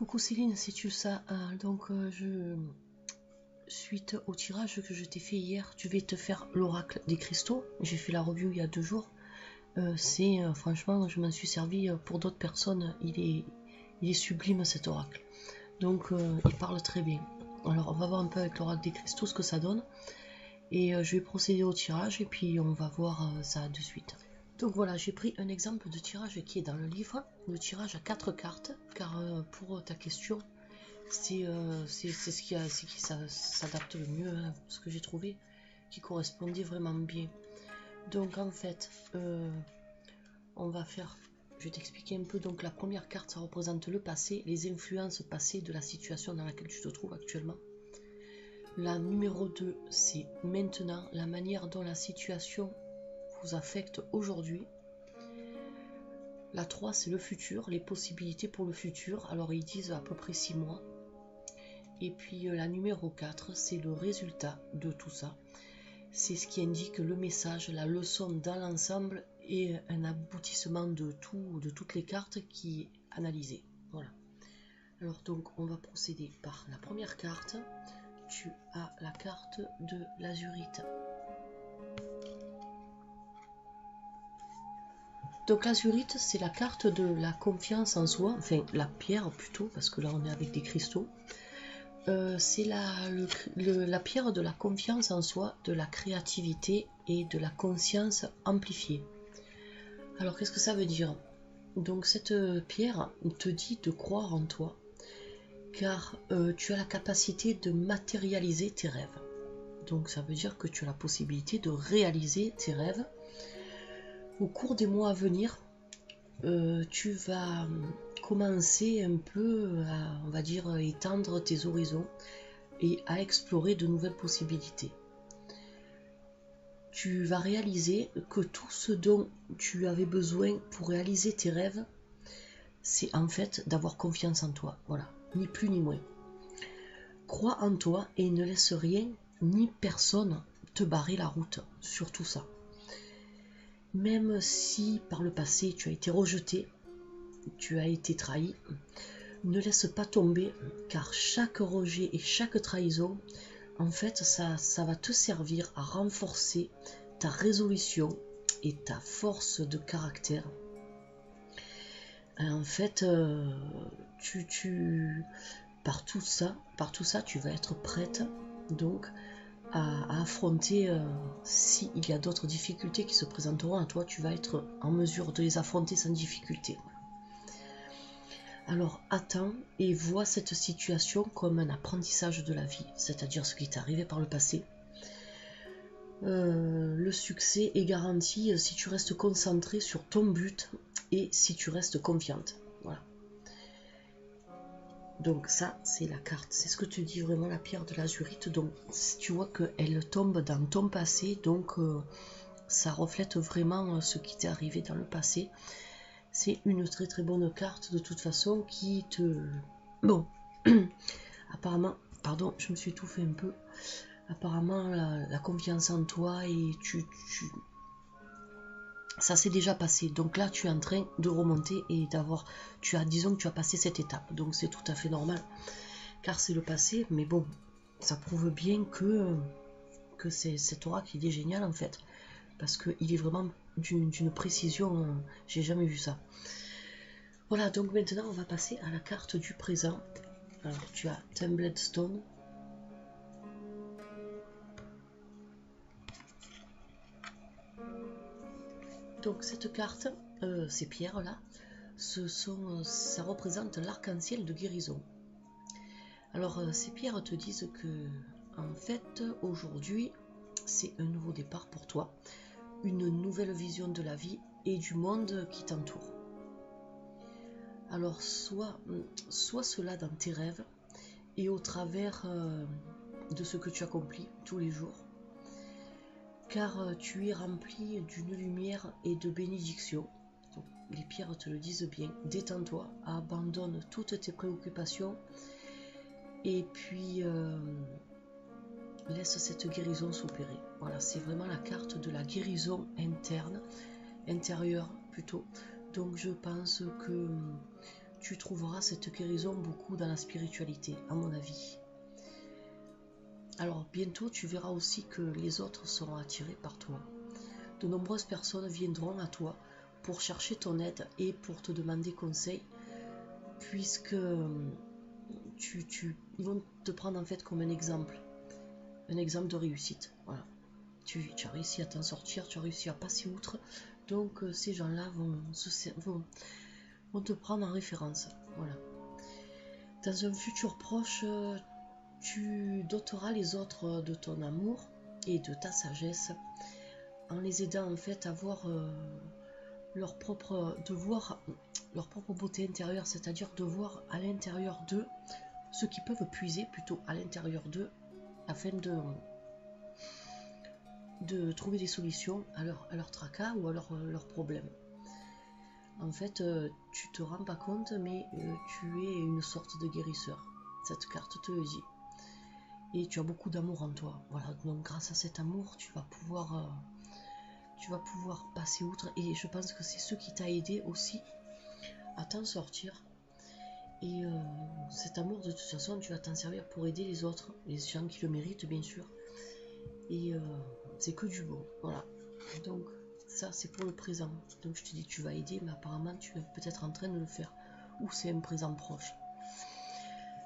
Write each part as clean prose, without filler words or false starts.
Coucou Céline, sais-tu ça? Suite au tirage que je t'ai fait hier, tu vas te faire l'oracle des cristaux. J'ai fait la review il y a 2 jours. Franchement, je m'en suis servi pour d'autres personnes. Il est sublime cet oracle. Il parle très bien. Alors, on va voir un peu avec l'oracle des cristaux ce que ça donne. Et je vais procéder au tirage et puis on va voir ça de suite. Donc voilà, j'ai pris un exemple de tirage qui est dans le livre, le tirage à 4 cartes, car pour ta question, c'est ce qui s'adapte le mieux, hein, ce que j'ai trouvé, qui correspondait vraiment bien. Donc en fait, on va faire, je vais t'expliquer un peu. Donc la première carte, ça représente le passé, les influences passées de la situation dans laquelle tu te trouves actuellement. La numéro 2, c'est maintenant, la manière dont la situation vous affecte aujourd'hui. La 3, c'est le futur, les possibilités pour le futur. Alors ils disent à peu près 6 mois. Et puis la numéro 4, c'est le résultat de tout ça. C'est ce qui indique le message, la leçon dans l'ensemble et un aboutissement de toutes les cartes qui est analysé. Voilà. Alors donc on va procéder par la première carte. Tu as la carte de l'azurite. Donc l'azurite, c'est la carte de la confiance en soi, enfin la pierre plutôt, parce que là on est avec des cristaux. C'est la pierre de la confiance en soi, de la créativité et de la conscience amplifiée. Alors qu'est-ce que ça veut dire? Donc cette pierre te dit de croire en toi, car tu as la capacité de matérialiser tes rêves. Donc ça veut dire que tu as la possibilité de réaliser tes rêves. Au cours des mois à venir, tu vas commencer un peu à, on va dire, étendre tes horizons et à explorer de nouvelles possibilités. Tu vas réaliser que tout ce dont tu avais besoin pour réaliser tes rêves, c'est en fait d'avoir confiance en toi. Voilà, ni plus ni moins. Crois en toi et ne laisse rien ni personne te barrer la route sur tout ça. Même si par le passé tu as été rejeté, tu as été trahi, ne laisse pas tomber, car chaque rejet et chaque trahison, en fait, ça va te servir à renforcer ta résolution et ta force de caractère. En fait, par tout ça, tu vas être prête donc à affronter, s'il y a d'autres difficultés qui se présenteront à toi, tu vas être en mesure de les affronter sans difficulté. Alors attends et vois cette situation comme un apprentissage de la vie, c'est-à-dire ce qui t'est arrivé par le passé. Le succès est garanti si tu restes concentré sur ton but et si tu restes confiante. Voilà. Donc ça, c'est la carte. C'est ce que te dit vraiment la pierre de l'azurite. Donc tu vois qu'elle tombe dans ton passé. Donc ça reflète vraiment ce qui t'est arrivé dans le passé. C'est une très très bonne carte de toute façon qui te... Bon, apparemment, pardon, je me suis étouffée un peu. Apparemment, la confiance en toi et ça s'est déjà passé. Donc là, tu es en train de remonter et d'avoir... Disons que tu as passé cette étape. Donc c'est tout à fait normal. Car c'est le passé. Mais bon, ça prouve bien que cet oracle, il est génial en fait. Parce qu'il est vraiment d'une précision. J'ai jamais vu ça. Voilà, donc maintenant, on va passer à la carte du présent. Alors, tu as Tumbled Stone. Donc cette carte, ces pierres-là, ça représente l'arc-en-ciel de guérison. Alors ces pierres te disent que, en fait, aujourd'hui, c'est un nouveau départ pour toi, une nouvelle vision de la vie et du monde qui t'entoure. Alors soit cela dans tes rêves et au travers de ce que tu accomplis tous les jours, car tu es rempli d'une lumière et de bénédictions. Donc, les pierres te le disent bien. Détends-toi, abandonne toutes tes préoccupations et puis laisse cette guérison s'opérer. Voilà, c'est vraiment la carte de la guérison intérieure plutôt. Donc je pense que tu trouveras cette guérison beaucoup dans la spiritualité, à mon avis. Alors bientôt tu verras aussi que les autres seront attirés par toi. De nombreuses personnes viendront à toi pour chercher ton aide et pour te demander conseil, puisque ils vont te prendre en fait comme un exemple de réussite. Voilà. Tu as réussi à t'en sortir, tu as réussi à passer outre, donc ces gens-là vont te prendre en référence. Voilà. Dans un futur proche, tu doteras les autres de ton amour et de ta sagesse en les aidant en fait à voir leur propre beauté intérieure, c'est-à-dire de voir à l'intérieur d'eux ce qu'ils peuvent puiser plutôt à l'intérieur d'eux afin de trouver des solutions à leur tracas ou à leurs problèmes. En fait, tu te rends pas compte, mais tu es une sorte de guérisseur. Cette carte te le dit. Et tu as beaucoup d'amour en toi. Voilà, donc grâce à cet amour, tu vas pouvoir passer outre. Et je pense que c'est ce qui t'a aidé aussi à t'en sortir. Et cet amour, de toute façon, tu vas t'en servir pour aider les autres, les gens qui le méritent, bien sûr. Et c'est que du bon. Voilà. Donc, ça, c'est pour le présent. Donc, je te dis que tu vas aider, mais apparemment, tu es peut-être en train de le faire. Ou c'est un présent proche.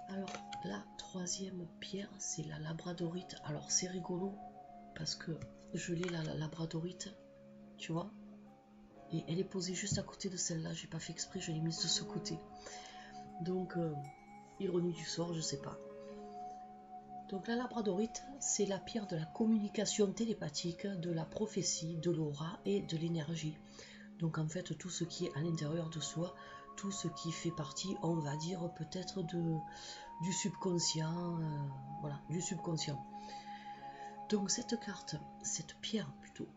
Alors, la troisième pierre, c'est la labradorite. Alors, c'est rigolo, parce que je l'ai, la labradorite, tu vois. Et elle est posée juste à côté de celle-là. J'ai pas fait exprès, je l'ai mise de ce côté. Donc, ironie du sort, je sais pas. Donc la labradorite, c'est la pierre de la communication télépathique, de la prophétie, de l'aura et de l'énergie. Donc en fait, tout ce qui est à l'intérieur de soi, tout ce qui fait partie, on va dire, peut-être du subconscient, voilà, du subconscient. Donc cette carte, cette pierre plutôt,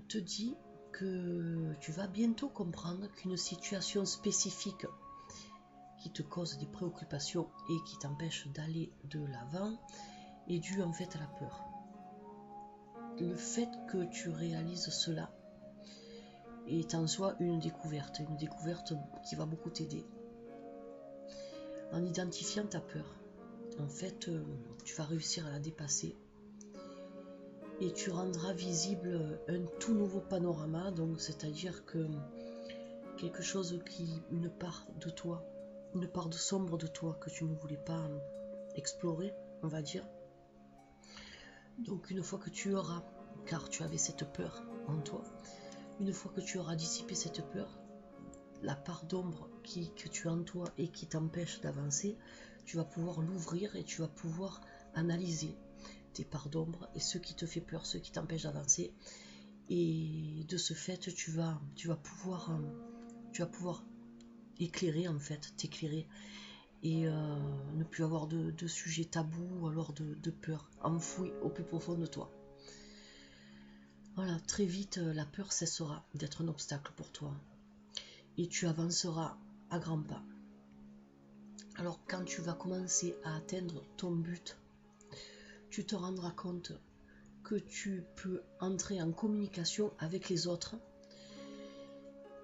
te dit que tu vas bientôt comprendre qu'une situation spécifique qui te cause des préoccupations et qui t'empêche d'aller de l'avant est due en fait à la peur. Le fait que tu réalises cela est en soi une découverte qui va beaucoup t'aider. En identifiant ta peur, en fait, tu vas réussir à la dépasser et tu rendras visible un tout nouveau panorama, donc c'est-à-dire que quelque chose une part de toi, une part de sombre de toi que tu ne voulais pas explorer, on va dire. Donc une fois que tu auras, car tu avais cette peur en toi, une fois que tu auras dissipé cette peur, la part d'ombre que tu as en toi et qui t'empêche d'avancer, tu vas pouvoir l'ouvrir et tu vas pouvoir analyser tes parts d'ombre et ce qui te fait peur, ce qui t'empêche d'avancer. Et de ce fait, tu vas pouvoir éclairer en fait, t'éclairer et ne plus avoir de sujets tabous ou alors de peur enfouis au plus profond de toi. Voilà, très vite, la peur cessera d'être un obstacle pour toi et tu avanceras à grands pas. Alors quand tu vas commencer à atteindre ton but, tu te rendras compte que tu peux entrer en communication avec les autres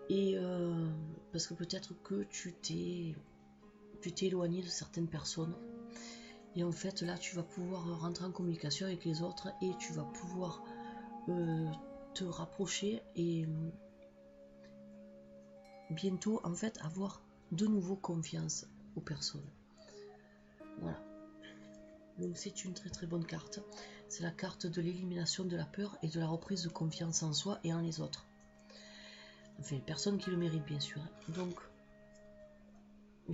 et parce que peut-être que tu t'es éloigné de certaines personnes et en fait là tu vas pouvoir rentrer en communication avec les autres et tu vas pouvoir te rapprocher et bientôt en fait avoir de nouveau confiance aux personnes. Voilà, donc c'est une très très bonne carte. C'est la carte de l'élimination de la peur et de la reprise de confiance en soi et en les autres, enfin les personnes qui le méritent bien sûr. Donc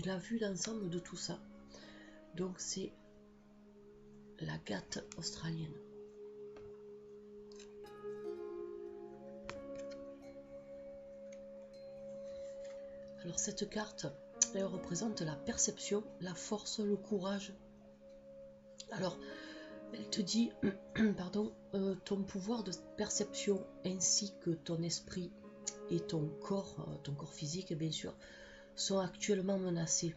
la vue d'ensemble de tout ça, donc c'est l'agate australienne. Alors cette carte, elle représente la perception, la force, le courage. Alors, elle te dit, pardon, ton pouvoir de perception ainsi que ton esprit et ton corps physique bien sûr, sont actuellement menacés.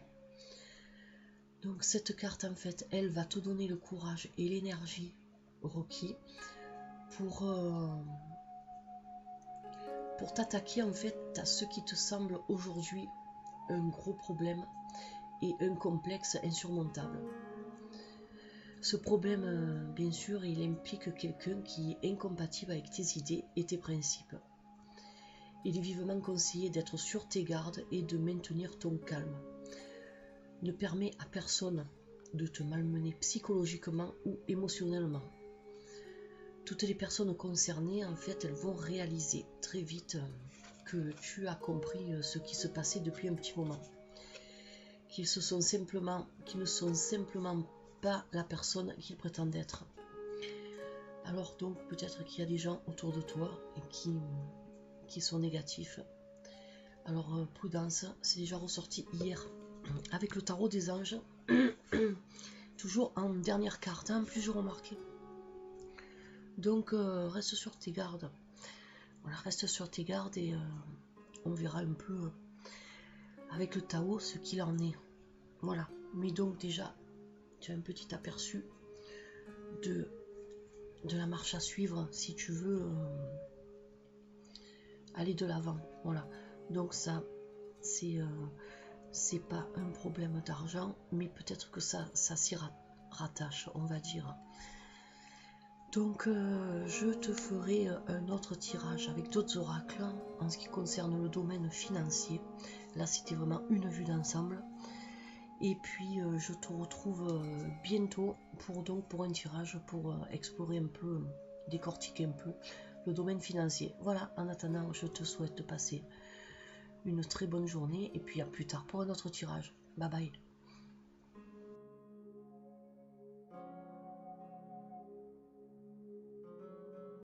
Donc cette carte en fait, elle va te donner le courage et l'énergie requis pour t'attaquer en fait à ce qui te semble aujourd'hui un gros problème et un complexe insurmontable. Ce problème, bien sûr, il implique quelqu'un qui est incompatible avec tes idées et tes principes. Il est vivement conseillé d'être sur tes gardes et de maintenir ton calme. Ne permets à personne de te malmener psychologiquement ou émotionnellement. Toutes les personnes concernées, en fait, elles vont réaliser très vite que tu as compris ce qui se passait depuis un petit moment. Qu'ils ne sont simplement pas la personne qu'ils prétendent être. Alors donc, peut-être qu'il y a des gens autour de toi qui sont négatifs. Alors, prudence, c'est déjà ressorti hier avec le tarot des anges. Toujours en dernière carte, hein, plus j'ai remarqué. Donc, reste sur tes gardes. Voilà, reste sur tes gardes et on verra un peu avec le Tao ce qu'il en est. Voilà. Mais donc déjà, tu as un petit aperçu de la marche à suivre si tu veux aller de l'avant. Voilà. Donc ça, c'est pas un problème d'argent, mais peut-être que ça s'y rattache, on va dire. Donc je te ferai un autre tirage avec d'autres oracles en ce qui concerne le domaine financier. Là c'était vraiment une vue d'ensemble. Et puis je te retrouve bientôt pour un tirage pour explorer un peu, décortiquer un peu le domaine financier. Voilà, en attendant je te souhaite de passer une très bonne journée et puis à plus tard pour un autre tirage. Bye bye.